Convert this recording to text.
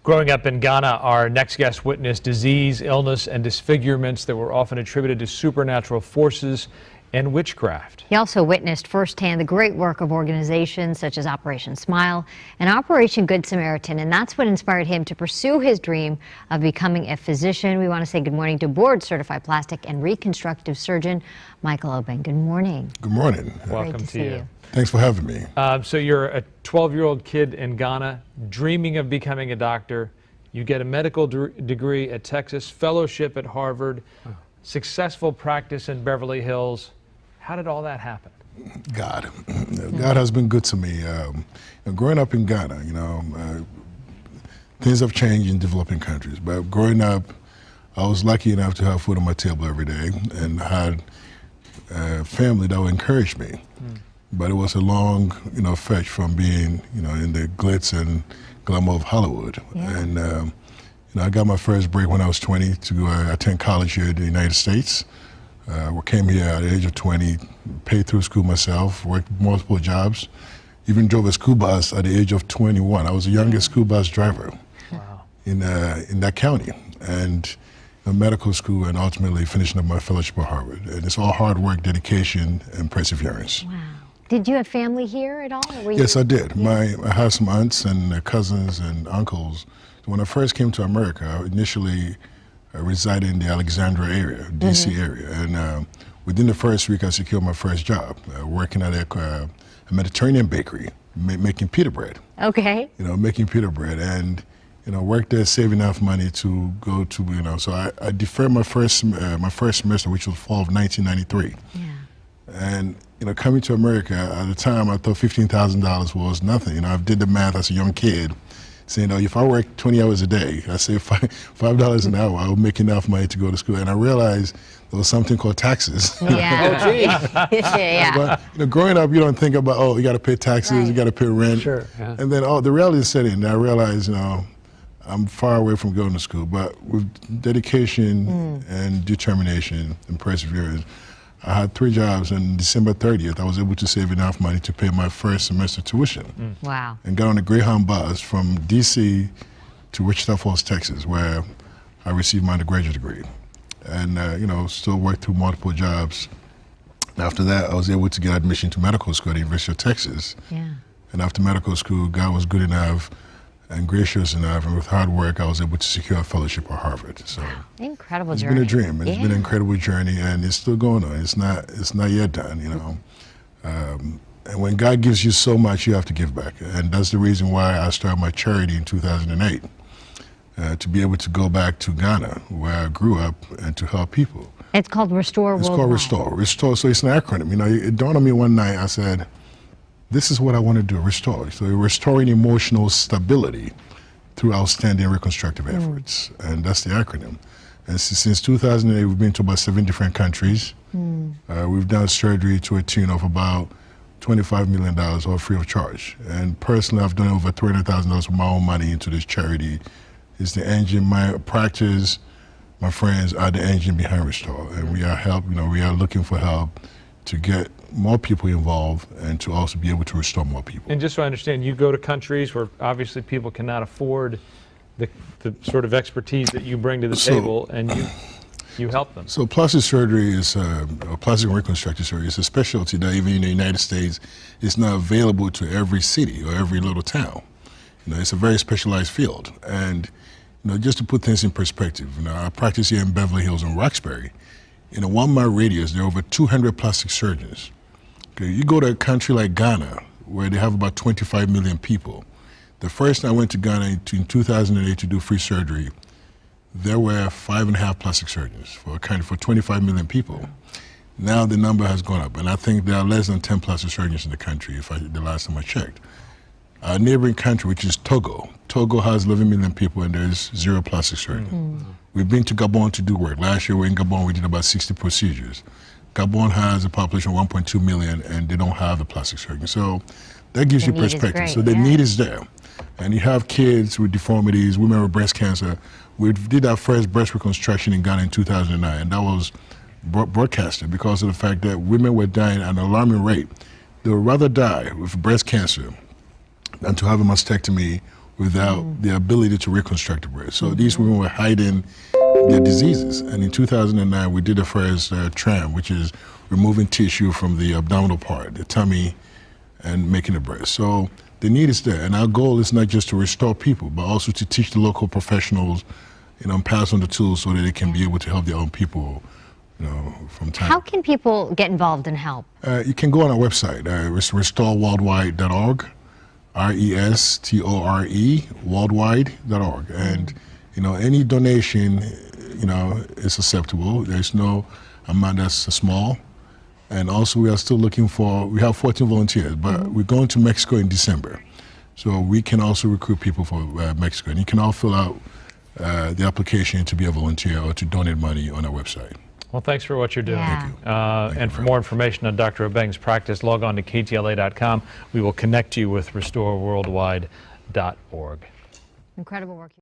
Growing up in Ghana, our next guest witnessed disease, illness, and disfigurements that were often attributed to supernatural forces and witchcraft. He also witnessed firsthand the great work of organizations such as Operation Smile and Operation Good Samaritan, and that's what inspired him to pursue his dream of becoming a physician. We want to say good morning to board-certified plastic and reconstructive surgeon Michael Obeng. Good morning. Good morning. Welcome to you. Thanks for having me. So you're a 12-year-old kid in Ghana, dreaming of becoming a doctor. You get a medical degree at Texas, fellowship at Harvard, successful practice in Beverly Hills. How did all that happen? God has been good to me. Growing up in Ghana, things have changed in developing countries. But growing up, I was lucky enough to have food on my table every day, and I had a family that would encourage me. But it was a long, fetch from being, in the glitz and glamour of Hollywood. Yeah. And I got my first break when I was 20 to go attend college here in the United States. We came here at the age of 20, paid through school myself, worked multiple jobs, even drove a school bus at the age of 21. I was the youngest school bus driver in that county, and medical school, and ultimately finishing up my fellowship at Harvard. And it's all hard work, dedication, and perseverance. Wow. Did you have family here at all? Yes, I did. Yeah. I have some aunts and cousins and uncles. When I first came to America, I initially resided in the Alexandria area, D.C. area, and within the first week I secured my first job, working at a Mediterranean bakery, making pita bread. Okay. Making pita bread, and worked there, saving enough money to go to, so I deferred my first semester, which was fall of 1993. Yeah. And coming to America at the time, I thought $15,000 was nothing. I did the math as a young kid, saying, if I work 20 hours a day, I say $5 an hour, I would make enough money to go to school. And I realized there was something called taxes. Yeah. Yeah. But growing up, you don't think about, you got to pay taxes, right. You got to pay rent. Sure. Yeah. And then the reality set in. I realized, I'm far away from going to school, but with dedication and determination and perseverance, I had 3 jobs, and December 30th, I was able to save enough money to pay my first semester tuition. Wow. And got on a Greyhound bus from D.C. to Wichita Falls, Texas, where I received my undergraduate degree. And, still worked through multiple jobs. After that, I was able to get admission to medical school at the University of Texas. Yeah. And after medical school, God was good enough and gracious enough, and with hard work, I was able to secure a fellowship at Harvard. So incredible it's journey. Been a dream. It's been an incredible journey, and it's still going on. It's not yet done, And when God gives you so much, you have to give back, and that's the reason why I started my charity in 2008, to be able to go back to Ghana, where I grew up, and to help people. It's called Restore Worldwide. It's called Restore. Restore. So it's an acronym. It dawned on me one night. I said, this is what I want to do, restore. So restoring emotional stability through outstanding reconstructive efforts. And that's the acronym. And since 2008, we've been to about 7 different countries. We've done surgery to a tune of about $25 million, all free of charge. And personally, I've done over $300,000 of my own money into this charity. It's the engine. My practice, my friends are the engine behind Restore. And we are looking for help to get more people involved and to also be able to restore more people. And just so I understand, you go to countries where obviously people cannot afford the sort of expertise that you bring to the table, and you help them. So plastic surgery is, or plastic reconstructive surgery is a specialty that even in the United States is not available to every city or every little town. It's a very specialized field. And just to put things in perspective, I practice here in Beverly Hills and Roxbury. In a 1-mile radius, there are over 200 plastic surgeons. Okay, you go to a country like Ghana, where they have about 25 million people. The first time I went to Ghana in 2008 to do free surgery, there were 5.5 plastic surgeons for a country for 25 million people. Now the number has gone up, and I think there are less than 10 plastic surgeons in the country, the last time I checked. Our neighboring country, which is Togo. Togo has 11 million people, and there's 0 plastic surgeons. We've been to Gabon to do work. Last year in Gabon, we did about 60 procedures. Gabon has a population of 1.2 million, and they don't have the plastic surgeon. So that gives you perspective. So the need is there. And you have kids with deformities, women with breast cancer. We did our first breast reconstruction in Ghana in 2009, and that was broadcasted because of the fact that women were dying at an alarming rate. They would rather die with breast cancer than to have a mastectomy without the ability to reconstruct the breast. So these women were hiding their diseases. And in 2009, we did the first TRAM, which is removing tissue from the abdominal part, the tummy, and making the breast. So the need is there. And our goal is not just to restore people, but also to teach the local professionals, and pass on the tools so that they can be able to help their own people, from time. How can people get involved and help? You can go on our website, restoreworldwide.org, RESTORE, worldwide.org. And, any donation, is acceptable. There's no amount that's small. And also we are still looking we have 14 volunteers, but we're going to Mexico in December. So we can also recruit people for Mexico. And you can all fill out the application to be a volunteer or to donate money on our website. Well, thanks for what you're doing. Yeah. Thank you. And for more information on Dr. Obeng's practice, log on to ktla.com. We will connect you with restoreworldwide.org. Incredible work.